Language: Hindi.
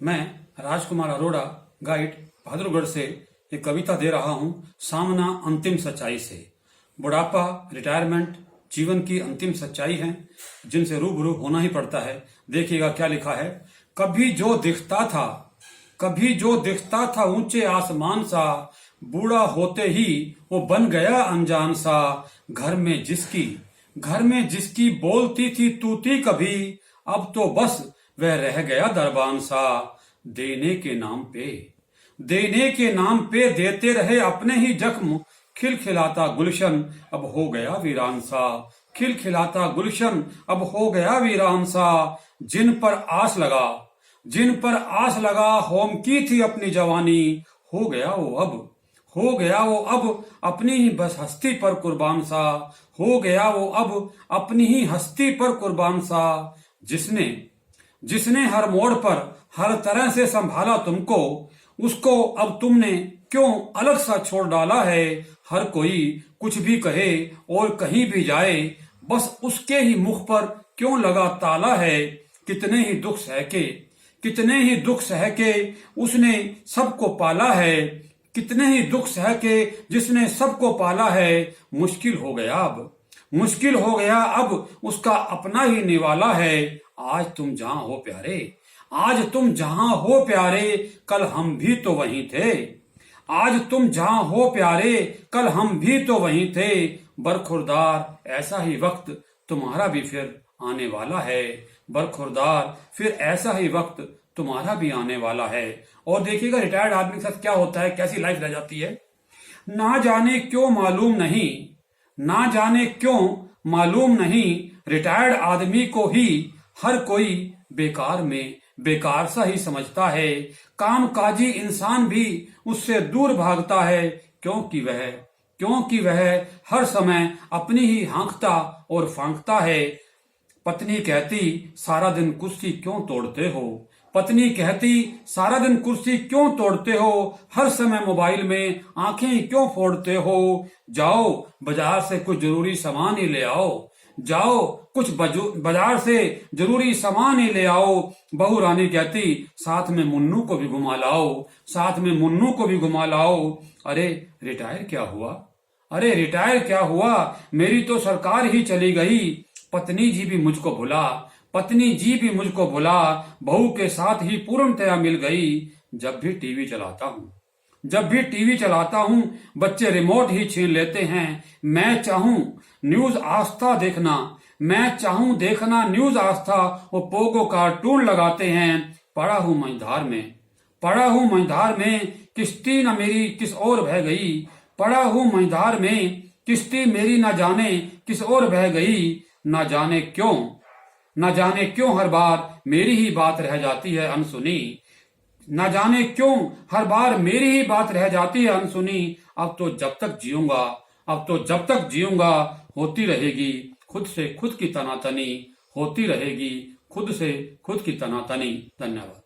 मैं राजकुमार अरोड़ा गाइड बहादुरगढ़ से एक कविता दे रहा हूं। सामना अंतिम सच्चाई से। बुढ़ापा, रिटायरमेंट जीवन की अंतिम सच्चाई है जिनसे रूबरू होना ही पड़ता है। देखिएगा क्या लिखा है। कभी जो दिखता था ऊंचे आसमान सा, बूढ़ा होते ही वो बन गया अनजान सा। घर में जिसकी बोलती थी तूती कभी, अब तो बस वह रह गया दरबान सा। देने के नाम पे देते रहे अपने ही जख्म, खिलखिलाता गुलशन अब हो गया वीरान सा। खिलखिलाता गुलशन अब हो गया वीरान सा। जिन पर आस लगा होम की थी अपनी जवानी, हो गया वो अब अपनी ही बस हस्ती पर कुर्बान सा। हो गया वो अब अपनी ही हस्ती पर कुर्बान सा। जिसने हर मोड़ पर हर तरह से संभाला तुमको, उसको अब तुमने क्यों अलग सा छोड़ डाला है। हर कोई कुछ भी कहे और कहीं भी जाए, बस उसके ही मुख पर क्यों लगा ताला है। कितने ही दुख सह के उसने सबको पाला है। कितने ही दुख सह के जिसने सबको पाला है। मुश्किल हो गया अब उसका अपना ही निवाला है। आज तुम जहां हो प्यारे, कल हम भी तो वहीं थे। आज तुम जहां हो प्यारे, कल हम भी तो वहीं थे। बरखुरदार ऐसा ही वक्त तुम्हारा भी फिर आने वाला है। बरखुरदार फिर ऐसा ही वक्त तुम्हारा भी आने वाला है। और देखिएगा रिटायर्ड आदमी के साथ क्या होता है, कैसी लाइफ रह जाती है। ना जाने क्यों मालूम नहीं, रिटायर्ड आदमी को ही हर कोई बेकार सा ही समझता है। कामकाजी इंसान भी उससे दूर भागता है, क्योंकि वह हर समय अपनी ही हाँकता और फांकता है। पत्नी कहती सारा दिन कुर्सी क्यों तोड़ते हो, हर समय मोबाइल में आंखें क्यों फोड़ते हो। जाओ बाजार से कुछ जरूरी सामान ही ले आओ। बहू रानी कहती साथ में मुन्नू को भी घुमा लाओ। अरे रिटायर क्या हुआ, मेरी तो सरकार ही चली गई। पत्नी जी भी मुझको भुला, बहू के साथ ही पूर्णतया मिल गई। जब भी टीवी चलाता हूँ बच्चे रिमोट ही छीन लेते हैं। मैं चाहूं देखना न्यूज आस्था, वो पोगो कार्टून लगाते हैं। पड़ा हूं मझधार में किश्ती न मेरी किस ओर बह गई। पड़ा हूं मझधार में किश्ती मेरी न जाने किस ओर बह गई। न जाने क्यों हर बार मेरी ही बात रह जाती है अनसुनी। अब तो जब तक जीऊंगा होती रहेगी खुद से खुद की तनातनी। धन्यवाद।